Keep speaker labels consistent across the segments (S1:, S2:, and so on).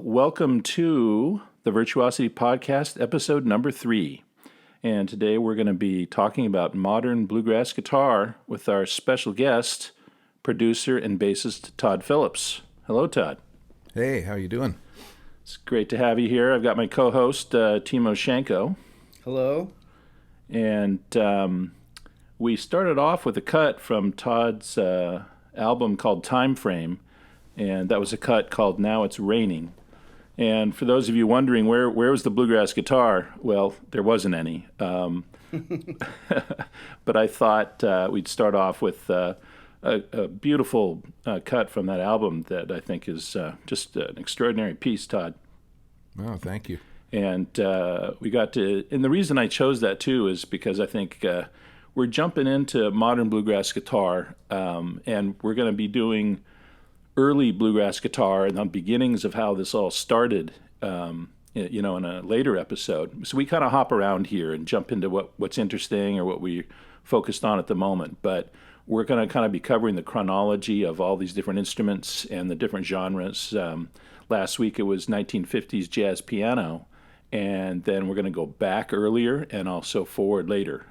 S1: Welcome to the Virtuosity Podcast, episode number 3. And today we're going to be talking about modern bluegrass guitar with our special guest, producer and bassist Todd Phillips. Hello, Todd.
S2: Hey, how you doing?
S1: It's great to have you here. I've got my co-host, Timo Shenko.
S3: Hello.
S1: And we started off with a cut from Todd's album called Time Frame, and that was a cut called Now It's Raining. And for those of you wondering where was the bluegrass guitar, well, there wasn't any. But I thought we'd start off with a beautiful cut from that album that I think is just an extraordinary piece, Todd.
S2: Oh, thank you.
S1: And we got to, and the reason I chose that too is because I think we're jumping into modern bluegrass guitar, and we're going to be doing early bluegrass guitar and the beginnings of how this all started, in a later episode. So we kind of hop around here and jump into what's interesting or what we focused on at the moment. But we're going to kind of be covering the chronology of all these different instruments and the different genres. Last week it was 1950s jazz piano, and then we're going to go back earlier and also forward later.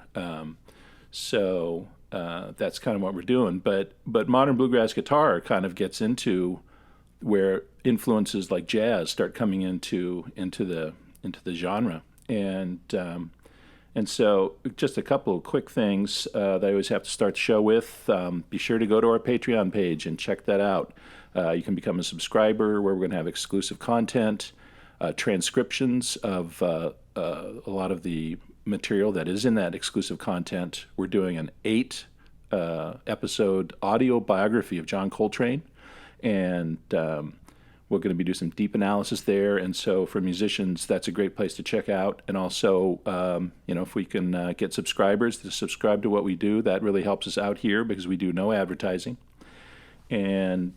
S1: So that's kind of what we're doing. But modern bluegrass guitar kind of gets into where influences like jazz start coming into the genre. And so just a couple of quick things that I always have to start the show with. Be sure to go to our Patreon page and check that out. You can become a subscriber where we're going to have exclusive content, transcriptions of a lot of the material that is in that exclusive content. We're doing an 8 episode audio biography of John Coltrane, and we're going to be doing some deep analysis there. And so for musicians, that's a great place to check out. And also, if we can get subscribers to subscribe to what we do, that really helps us out here because we do no advertising. And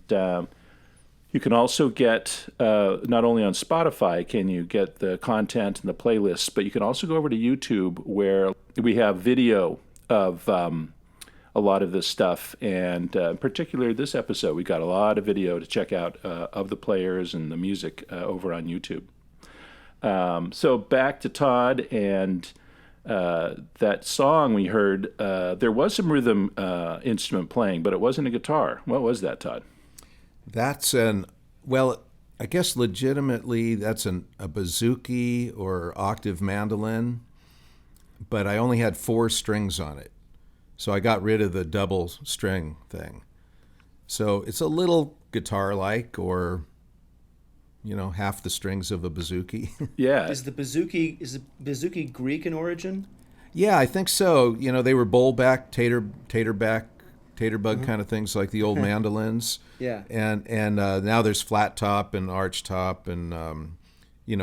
S1: you can also get, not only on Spotify can you get the content and the playlists, but you can also go over to YouTube where we have video of a lot of this stuff. And in particular, this episode, we got a lot of video to check out of the players and the music over on YouTube. So back to Todd and that song we heard, there was some rhythm instrument playing, but it wasn't a guitar. What was that, Todd?
S2: That's I guess legitimately that's a bouzouki or octave mandolin, but I only had 4 strings on it. So I got rid of the double string thing. So it's a little guitar-like, or, half the strings of a bouzouki.
S1: Yeah.
S3: Is the bouzouki Greek in origin?
S2: Yeah, I think so. They were bowl-back, tater-back, tater-bug kind of things like the old mandolins.
S3: Yeah.
S2: And now there's flat top and arch top, and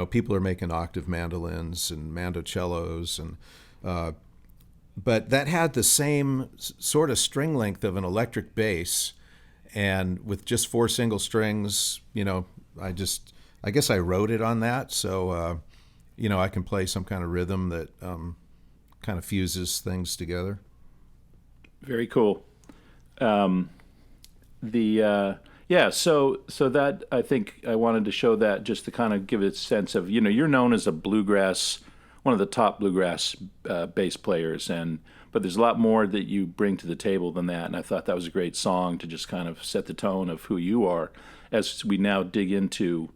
S2: people are making octave mandolins and mandocellos, and but that had the same sort of string length of an electric bass, and with just 4 single strings, I guess I wrote it on that, so I can play some kind of rhythm that kind of fuses things together.
S1: Very cool. So that, I think I wanted to show that just to kind of give it a sense of, you're known as a bluegrass, one of the top bluegrass bass players, but there's a lot more that you bring to the table than that, and I thought that was a great song to just kind of set the tone of who you are as we now dig into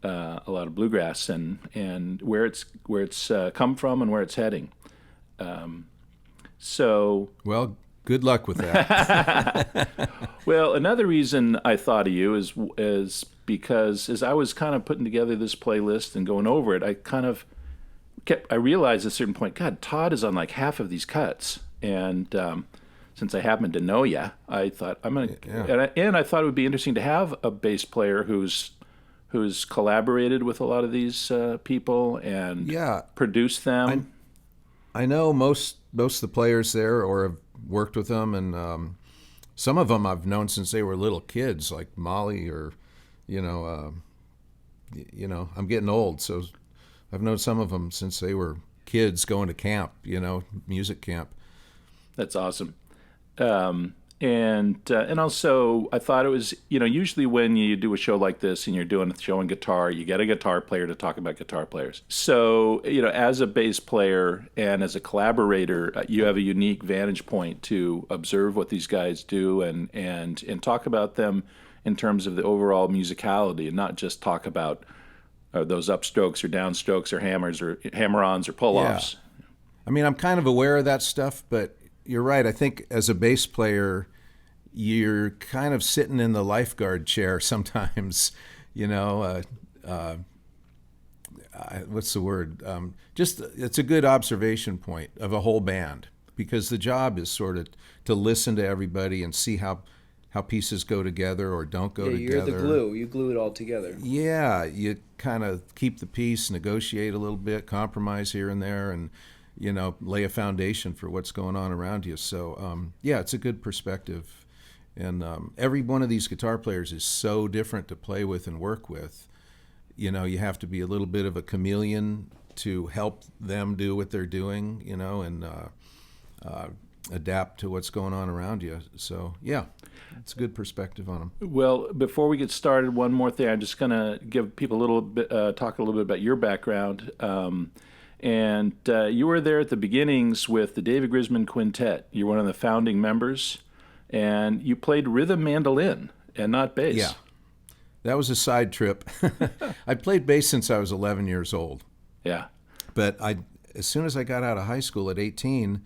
S1: a lot of bluegrass and where it's come from and where it's heading.
S2: Well, good luck with that.
S1: Well, another reason I thought of you is because as I was kind of putting together this playlist and going over it, I realized at a certain point, God, Todd is on like half of these cuts. And since I happen to know you, I thought and I thought it would be interesting to have a bass player who's collaborated with a lot of these people and produced them.
S2: I know most of the players there, or have worked with them, and some of them I've known since they were little kids, like Molly, or I'm getting old, so I've known some of them since they were kids going to camp, music camp.
S1: That's awesome. And also I thought it was, usually when you do a show like this and you're doing a show on guitar, you get a guitar player to talk about guitar players. So as a bass player and as a collaborator, you have a unique vantage point to observe what these guys do and talk about them in terms of the overall musicality, and not just talk about those upstrokes or downstrokes or hammers or hammer-ons or pull-offs.
S2: Yeah. I mean, I'm kind of aware of that stuff, but you're right. I think as a bass player, you're kind of sitting in the lifeguard chair sometimes, what's the word? Just it's a good observation point of a whole band, because the job is sort of to listen to everybody and see how pieces go together or don't go together.
S3: You're the glue. You glue it all together.
S2: Yeah, you kind of keep the peace, negotiate a little bit, compromise here and there, and lay a foundation for what's going on around you. So it's a good perspective. And every one of these guitar players is so different to play with and work with. You have to be a little bit of a chameleon to help them do what they're doing, and adapt to what's going on around you. So, yeah, it's a good perspective on them.
S1: Well, before we get started, one more thing. I'm just going to give people a little bit, talk a little bit about your background. And you were there at the beginnings with the David Grisman Quintet. You're one of the founding members, and you played rhythm mandolin and not bass.
S2: Yeah, that was a side trip. I played bass since I was 11 years old.
S1: Yeah.
S2: But as soon as I got out of high school at 18,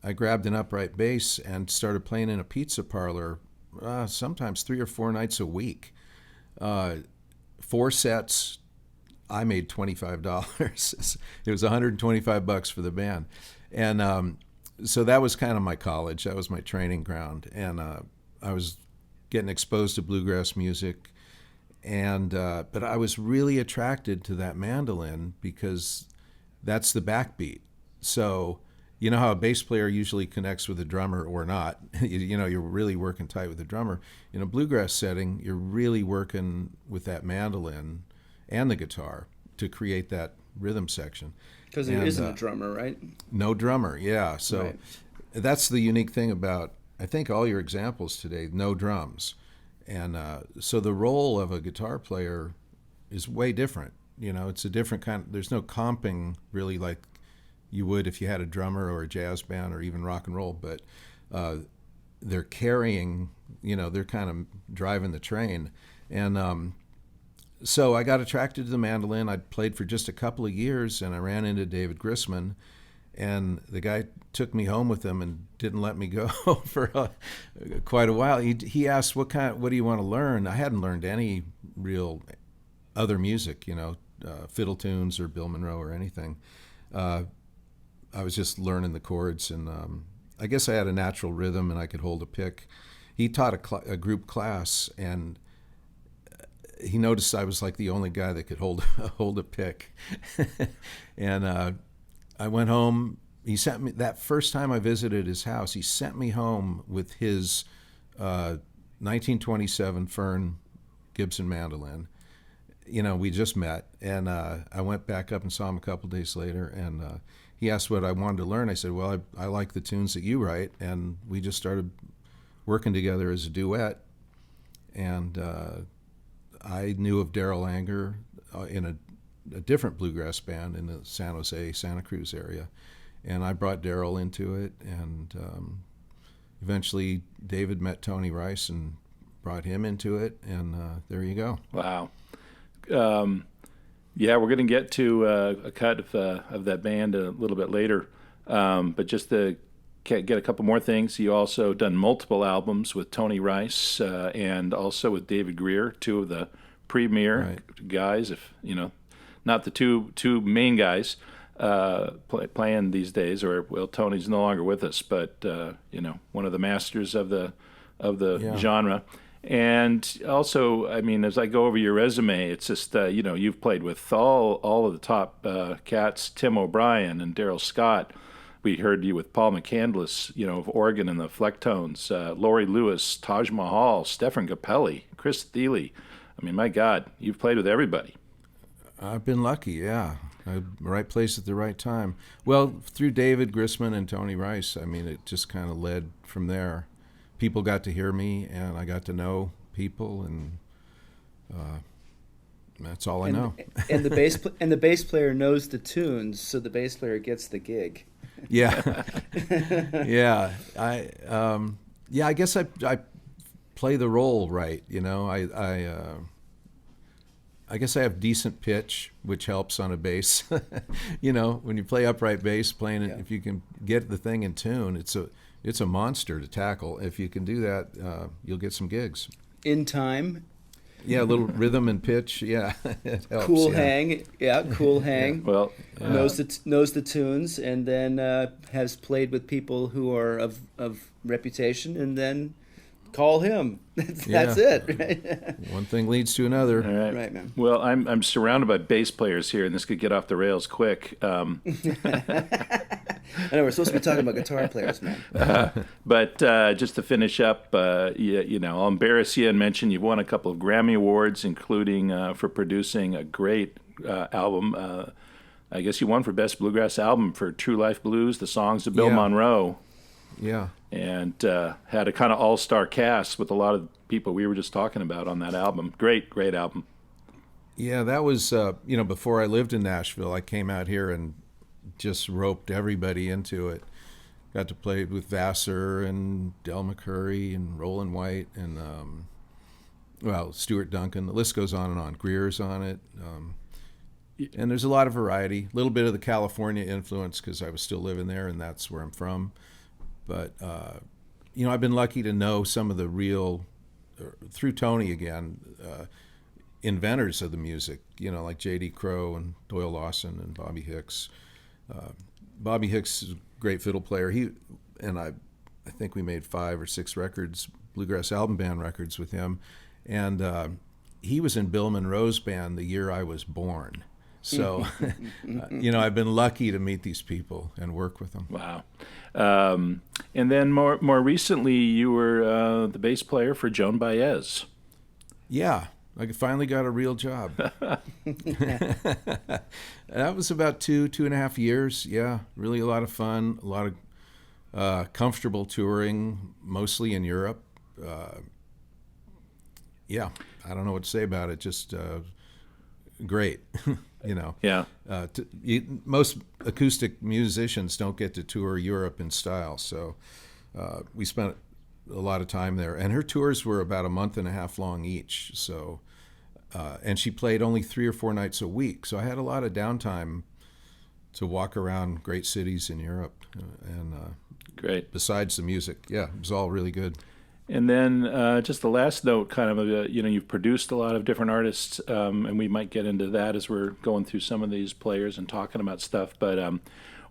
S2: I grabbed an upright bass and started playing in a pizza parlor, sometimes 3 or 4 nights a week. 4 sets. I made $25. It was $125 for the band. And so that was kind of my college. That was my training ground. And I was getting exposed to bluegrass music. And but I was really attracted to that mandolin because that's the backbeat. So you know how a bass player usually connects with a drummer or not. You're really working tight with the drummer. In a bluegrass setting, you're really working with that mandolin and the guitar to create that rhythm section.
S3: Because there isn't a drummer, right?
S2: No drummer, yeah. So
S3: right.
S2: That's the unique thing about, I think, all your examples today, no drums. And so the role of a guitar player is way different. It's a different kind. There's no comping really like you would if you had a drummer or a jazz band or even rock and roll, but they're carrying, they're kind of driving the train. And so I got attracted to the mandolin. I played for just a couple of years, and I ran into David Grisman, and the guy took me home with him and didn't let me go for quite a while. He asked, what do you want to learn? I hadn't learned any real other music, fiddle tunes or Bill Monroe or anything. I was just learning the chords, and I guess I had a natural rhythm and I could hold a pick. He taught a group class, and he noticed I was like the only guy that could hold a pick. And I went home. He sent me, that first time I visited his house, he sent me home with his 1927 Fern Gibson mandolin. We just met, and I went back up and saw him a couple days later, and he asked what I wanted to learn. I said, well, I like the tunes that you write, and we just started working together as a duet. And I knew of Darrell Anger in a different bluegrass band in the San Jose, Santa Cruz area, and I brought Darrell into it, and eventually David met Tony Rice and brought him into it, and there you go.
S1: Wow. Yeah, we're going to get to a cut of that band a little bit later, but just to get a couple more things, you also done multiple albums with Tony Rice and also with David Greer, two of the premier guys, if not the two main guys playing these days. Or well, Tony's no longer with us, but one of the masters of the genre. And also, I mean, as I go over your resume, it's just, you've played with all of the top cats, Tim O'Brien and Daryl Scott. We heard you with Paul McCandless, of Oregon and the Flecktones, Laurie Lewis, Taj Mahal, Stephen Capelli, Chris Thiele. I mean, my God, you've played with everybody.
S2: I've been lucky, yeah. Right place at the right time. Well, through David Grisman and Tony Rice, I mean, it just kind of led from there. people got to hear me, and I got to know people, and that's all I know.
S3: And the bass player knows the tunes, so the bass player gets the gig.
S2: Yeah, yeah. I guess I play the role right. You know, I guess I have decent pitch, which helps on a bass. You know, when you play upright bass, playing it, if you can get the thing in tune, it's a monster to tackle. If you can do that, you'll get some gigs.
S3: In time.
S2: Yeah, a little rhythm and pitch. Yeah, it helps.
S3: Cool hang.
S1: Yeah. Well,
S3: knows the tunes, and then has played with people who are of reputation, and then call him. That's it, right?
S2: One thing leads to another.
S1: All right.
S3: Right, man.
S1: Well, I'm surrounded by bass players here, and this could get off the rails quick.
S3: I know we're supposed to be talking about guitar players, man.
S1: But just to finish up, you know, I'll embarrass you and mention you've won a couple of Grammy Awards, including for producing a great album. I guess you won for Best Bluegrass Album for True Life Blues, the songs of Bill Monroe.
S2: Yeah.
S1: And had a kind of all-star cast with a lot of people we were just talking about on that album. Great album.
S2: Yeah, that was, you know, before I lived in Nashville, I came out here and just roped everybody into it. Got to play with Vassar and Del McCurry and Roland White and, Stuart Duncan. The list goes on and on. Greer's on it. And there's a lot of variety. A little bit of the California influence because I was still living there and that's where I'm from. But, you know, I've been lucky to know some of the real, through Tony again, inventors of the music, you know, like J.D. Crowe and Doyle Lawson and Bobby Hicks. Bobby Hicks is a great fiddle player. I think we made 5 or 6 records, Bluegrass Album Band records with him. And he was in Bill Monroe's band the year I was born. So, you know, I've been lucky to meet these people and work with them.
S1: Wow. And then more recently, you were the bass player for Joan Baez.
S2: Yeah, I finally got a real job. That was about 2.5 years. Yeah, really a lot of fun, a lot of comfortable touring, mostly in Europe. Yeah, I don't know what to say about it. Just great. You know,
S1: yeah.
S2: Most acoustic musicians don't get to tour Europe in style, so we spent a lot of time there. And her tours were about a month and a half long each. So, and she played only 3 or 4 nights a week. So I had a lot of downtime to walk around great cities in Europe.
S1: Great.
S2: Besides the music, yeah, it was all really good.
S1: And then just the last note, kind of, you know, you've produced a lot of different artists, and we might get into that as we're going through some of these players and talking about stuff. But I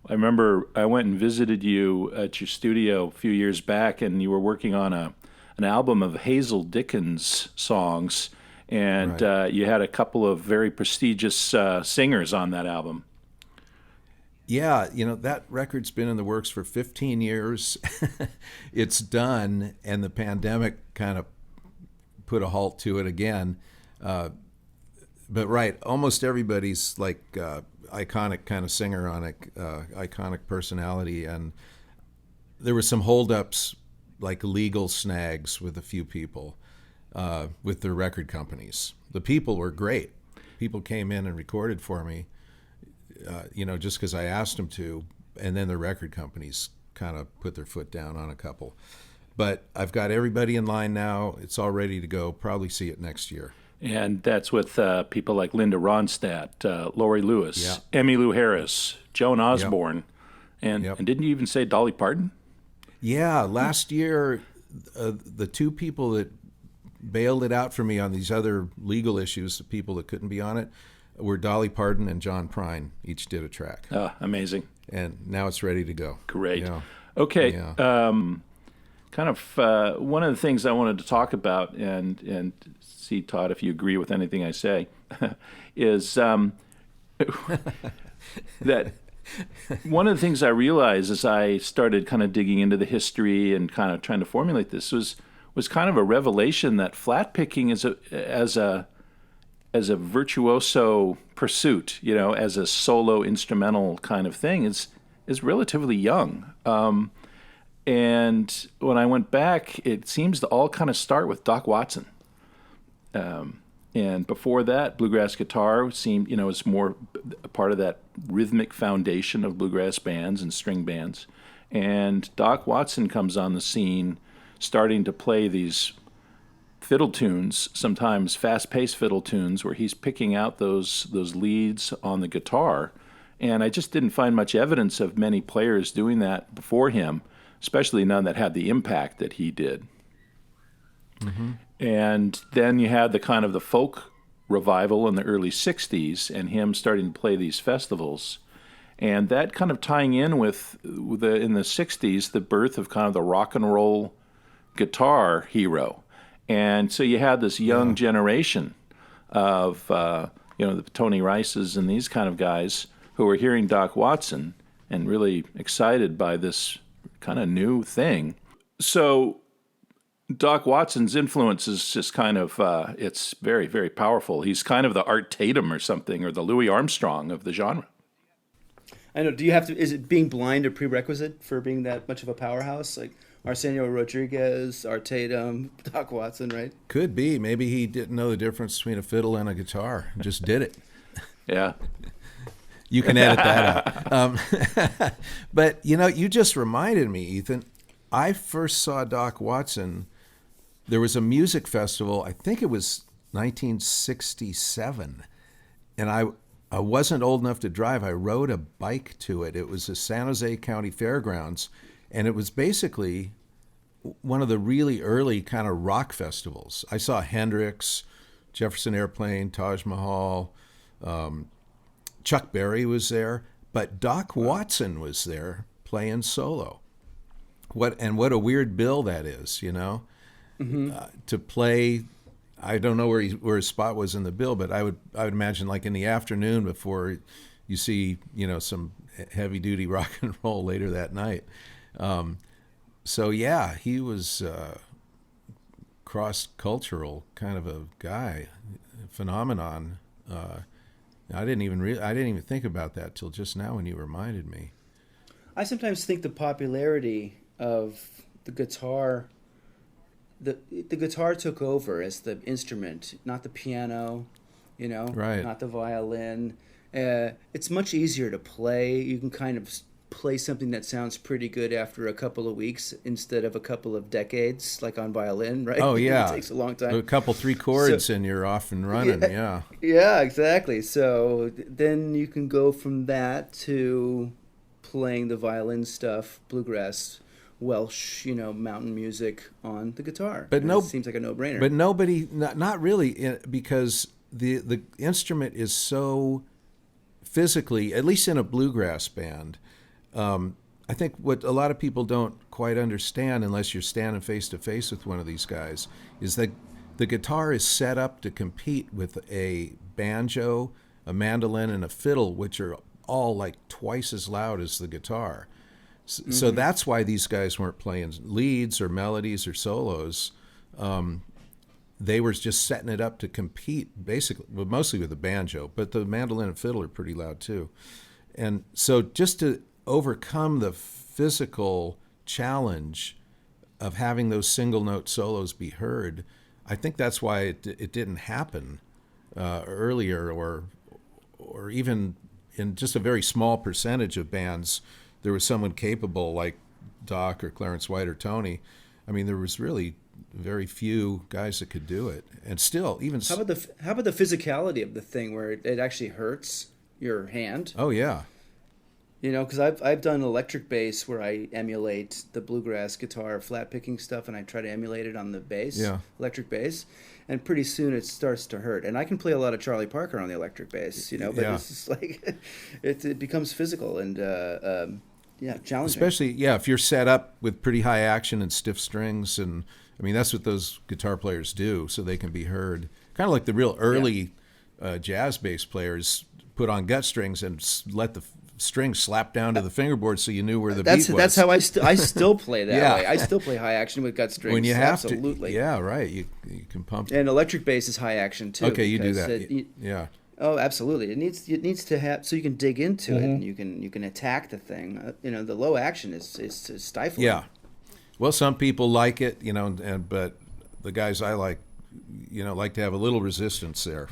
S1: remember I went and visited you at your studio a few years back, and you were working on an album of Hazel Dickens songs, and
S2: Right.
S1: You had a couple of very prestigious singers on that album.
S2: Yeah, you know, that record's been in the works for 15 years. It's done, and the pandemic kind of put a halt to it again. But right, almost everybody's like iconic kind of singer on it, iconic personality. And there were some holdups, like legal snags with a few people with their record companies. The people were great. People came in and recorded for me. You know, just because I asked them to, and then the record companies kind of put their foot down on a couple. But I've got everybody in line now. It's all ready to go. Probably see it next year.
S1: And that's with people like Linda Ronstadt, Lori Lewis, Emmylou Harris, Joan Osborne, and didn't you even say Dolly Parton?
S2: Yeah, last year, the 2 people that bailed it out for me on these other legal issues, the people that couldn't be on it, were Dolly Parton and John Prine. Each did a track.
S1: Amazing.
S2: And now it's ready to go.
S1: Great.
S2: Yeah.
S1: Okay.
S2: Yeah.
S1: Kind of one of the things I wanted to talk about and see, Todd, if you agree with anything I say, is that one of the things I realized as I started kind of digging into the history and kind of trying to formulate this was kind of a revelation that flat picking as a virtuoso pursuit, you know, as a solo instrumental kind of thing is relatively young. And when I went back, it seems to all kind of start with Doc Watson. And before that, bluegrass guitar seemed, was more a part of that rhythmic foundation of bluegrass bands and string bands. And Doc Watson comes on the scene starting to play these fiddle tunes, sometimes fast-paced fiddle tunes, where he's picking out those leads on the guitar. And I just didn't find much evidence of many players doing that before him, especially none that had the impact that he did. Mm-hmm. And then you had the folk revival in the early 60s and him starting to play these festivals. And that kind of tying in with in the 60s, the birth of kind of the rock and roll guitar hero. And so you had this young generation of, the Tony Rices and these kind of guys who were hearing Doc Watson and really excited by this kind of new thing. So Doc Watson's influence is just kind of, it's very, very powerful. He's kind of the Art Tatum or something, or the Louis Armstrong of the genre.
S3: I know. Is it being blind a prerequisite for being that much of a powerhouse? Like Arsenio Rodriguez, Art Tatum, Doc Watson, right?
S2: Could be. Maybe he didn't know the difference between a fiddle and a guitar. Just did it.
S1: Yeah.
S2: You can edit that out. But, you just reminded me, Ethan. I first saw Doc Watson. There was a music festival, I think it was 1967, and I wasn't old enough to drive. I rode a bike to it. It was the San Jose County Fairgrounds, and it was basically one of the really early kind of rock festivals. I saw Hendrix, Jefferson Airplane, Taj Mahal, Chuck Berry was there, but Doc Watson was there playing solo. What a weird bill that is,
S3: Mm-hmm.
S2: To play. I don't know where his spot was in the bill, but I would imagine like in the afternoon before you see some heavy duty rock and roll later that night. So yeah, he was cross cultural kind of a guy, phenomenon. I didn't even think about that till just now when you reminded me.
S3: I sometimes think the popularity of the guitar. The guitar took over as the instrument, not the piano,
S2: right.
S3: Not the violin. It's much easier to play. You can kind of play something that sounds pretty good after a couple of weeks instead of a couple of decades, like on violin, right?
S2: Oh, yeah.
S3: It takes a long time.
S2: A couple, 3 chords and you're off and running, yeah.
S3: Yeah, exactly. So then you can go from that to playing the violin stuff, bluegrass, Welsh, mountain music on the guitar.
S2: But
S3: it seems like a no-brainer.
S2: But nobody, not really, because the instrument is so physically, at least in a bluegrass band. I think what a lot of people don't quite understand, unless you're standing face to face with one of these guys, is that the guitar is set up to compete with a banjo, a mandolin, and a fiddle, which are all like twice as loud as the guitar. So that's why these guys weren't playing leads or melodies or solos. They were just setting it up to compete, basically, well, mostly with the banjo, but the mandolin and fiddle are pretty loud too. And so just to overcome the physical challenge of having those single note solos be heard, I think that's why it didn't happen earlier, or even in just a very small percentage of bands there was someone capable like Doc or Clarence White or Tony. I mean, there was really very few guys that could do it. And still, even...
S3: How about the physicality of the thing where it actually hurts your hand?
S2: Oh, yeah.
S3: Because I've done electric bass where I emulate the bluegrass guitar flat picking stuff, and I try to emulate it on the bass, electric bass, and pretty soon it starts to hurt. And I can play a lot of Charlie Parker on the electric bass, but it's just like it becomes physical and challenging.
S2: Especially if you're set up with pretty high action and stiff strings, and I mean that's what those guitar players do, so they can be heard. Kind of like the real early jazz bass players put on gut strings and let the strings slap down to the fingerboard so you knew where the beat was.
S3: That's how I still play that way. I still play high action with gut strings.
S2: When you have
S3: absolutely.
S2: to. Yeah, right. You can pump.
S3: And electric bass is high action too.
S2: Okay, you do that. Yeah.
S3: Oh, absolutely. It needs to have, so you can dig into it and you can attack the thing. The low action is stifling.
S2: Yeah. Well, some people like it, but the guys I like, like to have a little resistance there,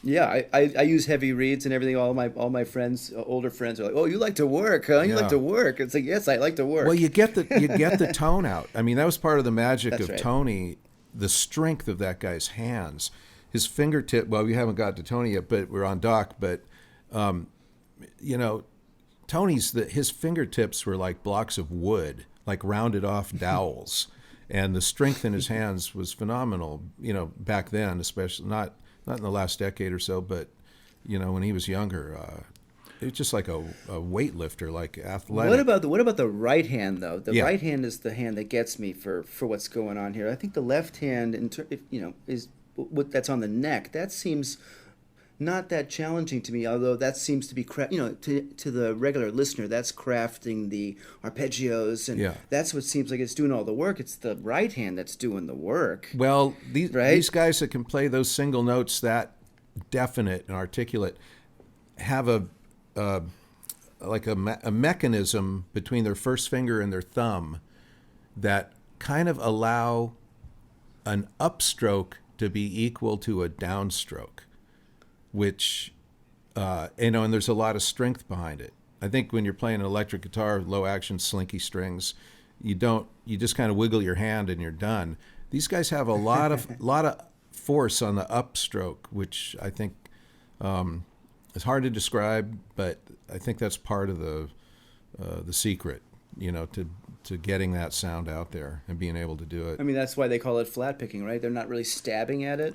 S3: Yeah, I use heavy reeds and everything. All my friends, older friends, are like, "Oh, you like to work, huh? You like to work." It's like, yes, I like to work.
S2: Well, you get the tone out. I mean, that was part of the magic
S3: That's
S2: of
S3: right.
S2: Tony, the strength of that guy's hands, his fingertip. Well, we haven't got to Tony yet, but we're on Doc. But his fingertips were like blocks of wood, like rounded off dowels, and the strength in his hands was phenomenal. Back then, especially not in the last decade or so, but when he was younger, it was just like a weightlifter, like athletic.
S3: What about the right hand though? The
S2: Yeah.
S3: right hand is the hand that gets me for what's going on here. I think the left hand, is what that's on the neck. That seems not that challenging to me. Although that seems to be to the regular listener, that's crafting the arpeggios, and
S2: Yeah.
S3: that's what seems like it's doing all the work. It's the right hand that's doing the work.
S2: Well, these
S3: Right?
S2: these guys that can play those single notes that definite and articulate have a mechanism between their first finger and their thumb that kind of allow an upstroke to be equal to a downstroke, which and there's a lot of strength behind it. I think when you're playing an electric guitar, low action, slinky strings, you just kind of wiggle your hand and you're done. These guys have a lot of force on the upstroke, which I think it's hard to describe, but I think that's part of the secret, to getting that sound out there and being able to do it.
S3: I mean, that's why they call it flat picking, right? They're not really stabbing at it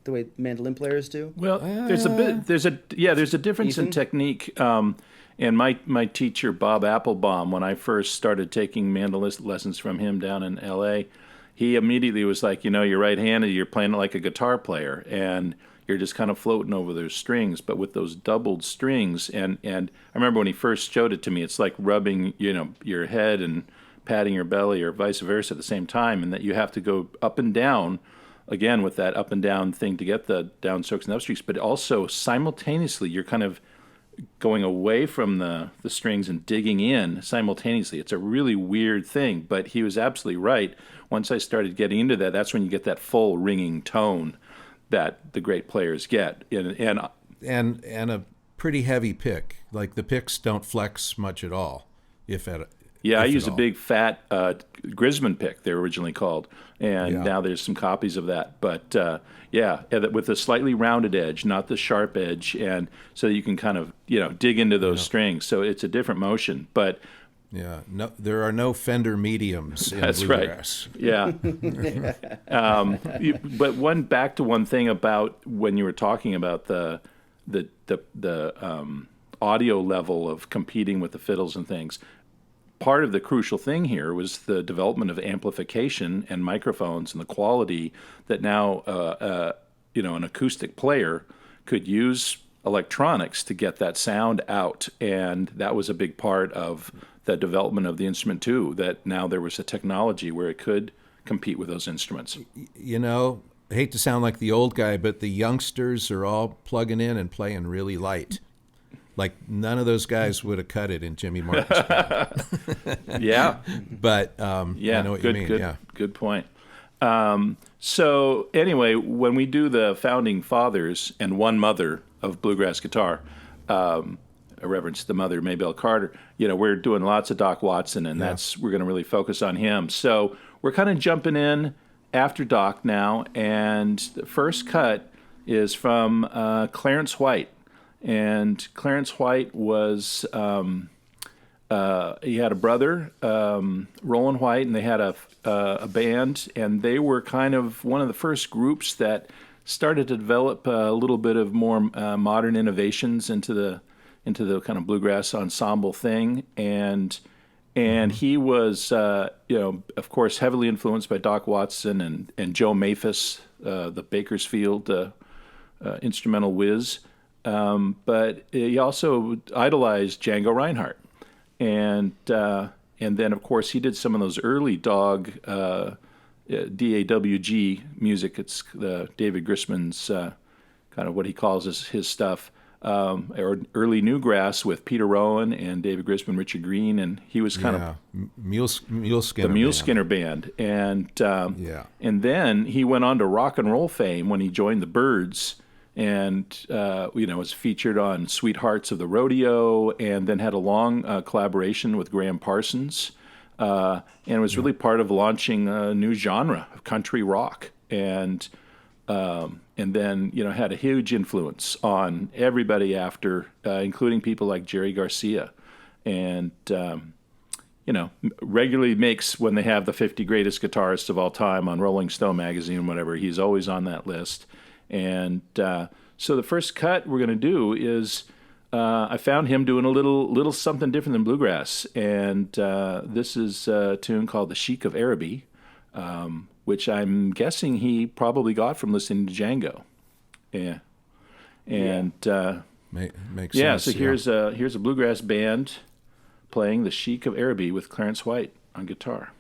S3: the way mandolin players do.
S1: Well, there's a difference in
S3: Ethan?
S1: technique. And my teacher Bob Applebaum, when I first started taking mandolin lessons from him down in L.A., he immediately was like, you're right-handed, you're playing it like a guitar player, and you're just kind of floating over those strings. But with those doubled strings, and I remember when he first showed it to me, it's like rubbing your head and patting your belly, or vice versa at the same time, and that you have to go up and down again with that up and down thing to get the downstrokes and upstrokes, but also simultaneously you're kind of going away from the strings and digging in simultaneously. It's a really weird thing, but he was absolutely right. Once I started getting into that, that's when you get that full ringing tone that the great players get.
S2: And a pretty heavy pick. Like the picks don't flex much at all, if at
S1: Yeah, I
S2: if
S1: use
S2: at
S1: a
S2: all.
S1: big fat Grisman pick, they were originally called, and
S2: Yeah.
S1: now there's some copies of that. But with a slightly rounded edge, not the sharp edge, and so you can kind of dig into those strings. So it's a different motion, but
S2: Yeah, no, there are no Fender mediums in
S1: that's
S2: bluegrass.
S1: right. Yeah. But back to one thing about when you were talking about the audio level of competing with the fiddles and things. Part of the crucial thing here was the development of amplification and microphones and the quality that now an acoustic player could use electronics to get that sound out, and that was a big part of the development of the instrument too, that now there was a technology where it could compete with those instruments.
S2: I hate to sound like the old guy, but the youngsters are all plugging in and playing really light. Like none of those guys would have cut it in Jimmy Martin's band.
S1: Yeah.
S2: But I know what you mean. Yeah.
S1: Good point. So anyway, when we do the founding fathers and one mother of bluegrass guitar, a reverence to the mother, Maybelle Carter, we're doing lots of Doc Watson, and we're going to really focus on him. So we're kind of jumping in after Doc now, and the first cut is from Clarence White. And Clarence White was, he had a brother, Roland White, and they had a band, and they were kind of one of the first groups that started to develop a little bit of more modern innovations into the kind of bluegrass ensemble thing. And he was, of course, heavily influenced by Doc Watson and Joe Maphis, the Bakersfield instrumental whiz. But he also idolized Django Reinhardt, and then of course he did some of those early Dog DAWG music. It's David Grisman's kind of what he calls his stuff. or early Newgrass with Peter Rowan and David Grisman, Richard Green, and he was kind of
S2: Mule Skinner
S1: the Mule
S2: band.
S1: Skinner band, and then he went on to rock and roll fame when he joined the Byrds, and was featured on Sweethearts of the Rodeo, and then had a long collaboration with Graham Parsons, and was really part of launching a new genre of country rock, and then had a huge influence on everybody after, including people like Jerry Garcia, and regularly makes, when they have the 50 greatest guitarists of all time on Rolling Stone magazine, whatever, he's always on that list. And so the first cut we're going to do is I found him doing a little something different than bluegrass, and this is a tune called "The Sheik of Araby," which I'm guessing he probably got from listening to Django. Yeah, and
S2: makes sense.
S1: So here's a bluegrass band playing "The Sheik of Araby" with Clarence White on guitar.